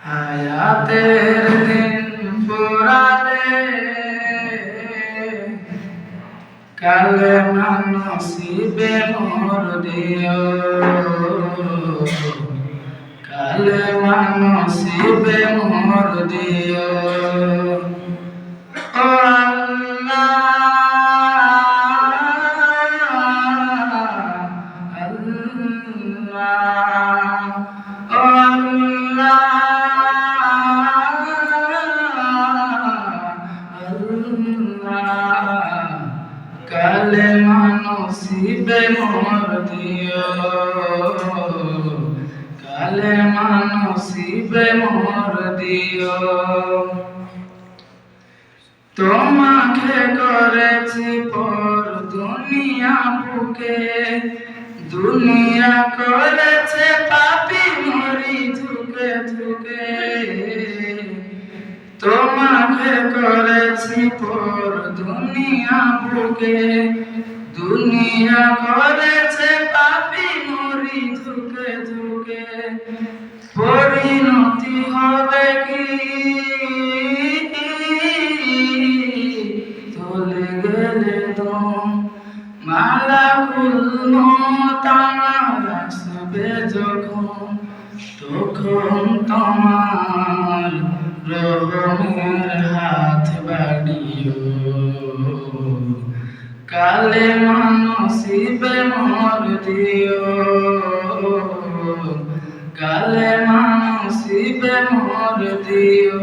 হায়াতের দিন ফুরালে কালেমা নসিবে মোর দিও, কালেমা নসিবে মোর দিও। ও আল্লাহ আল্লাহ ও আল্লাহ আল্লাহ কালেমা নসিবে মোর দিও, কালেমা নসিবে মোর দিও। তোমাকে করেছি পর দুনিয়া বুকে, দুনিয়া করেছে পাপী মরি ঝুঁকে ঝুঁকে। তোমাকে করেছি পর দুনিয়া বুকে, দুনিয়া করেছে পাপী মরি ঝুঁকে ঝুঁকে। পরিণতি হবে কি চলে গেলে দম, মালাকুল মউত আমার আসবে যখন, তখন তোমার রহমের হাত বাড়িও, কালেমা নসিবে মোর দিও, কালেমা নসিবে মোর দিও।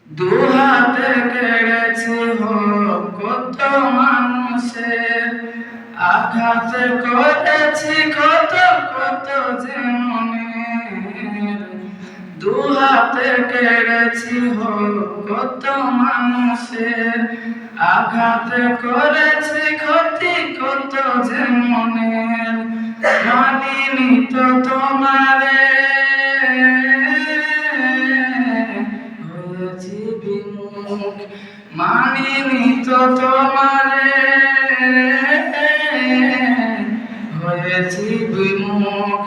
দুহাতে কেড়েছি হোক কত মানুষের, আঘাত করেছি কত কত যে মনের। দুহাতে কেড়েছি হোক কত মানুষের, আঘাত করেছি ক্ষতি কত যে মনের। মানিনি তো তোমারে হয়েছি বিমুখ, মানিনি তো তোমারে হয়েছি বিমুখ।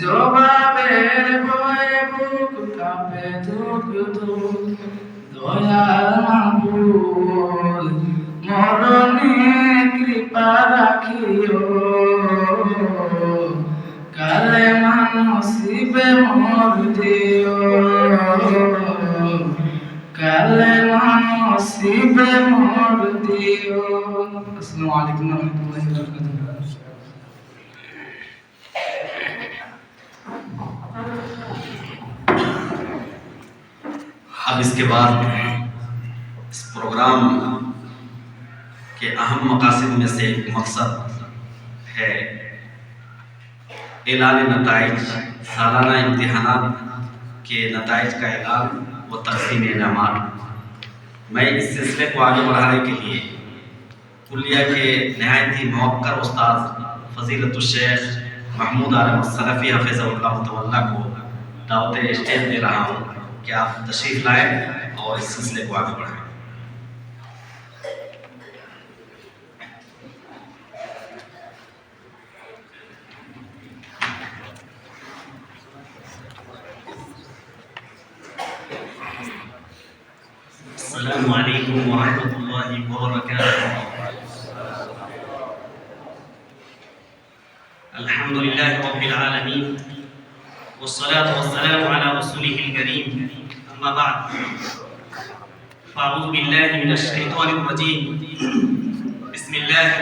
জবাবের ভয়ে বুক কাঁপে ধুক ধুক, দয়াল মাবুদ মরণে কৃপা রাখিও, কালেমা নসিবে মোর দিও, কালেমা নসিবে মোর দিও। আসসালামু আলাইকুম ওয়া রাহমাতুল্লাহি ওয়া বারাকাতুহু। अब इसके बाद इस प्रोग्राम के अहम मकासद में से एक मकसद है ऐलान नताइज, सालाना इम्तिहानात के नताइज का ऐलान व तक़सीम इनामात। मैं इस सिलसिले को आगे बढ़ाने के लिए कुलिया के नहायत ही मौक़र उस्ताद फ़ज़ीलतुश शेख महमूद आलम सलफ़ी हफ़िज़हुल्लाह तआला को दावत स्टेज दे रहा हूँ कि आप तशरीफ़ लाएँ और इस सिलसिले को आगे बढ़ाएँ। अस्सलामु अलैकुम व रहमतुल्लाहि व बरकातुहू। अल्हम्दुलिल्लाहि रब्बिल आलमीन वस्सलातु वस्सलामु अला रसूलिहिल करीम, अम्मा बाद। फ़अऊज़ु बिल्लाहि मिनश शैतानिर रजीम। बिस्मिल्लाहिर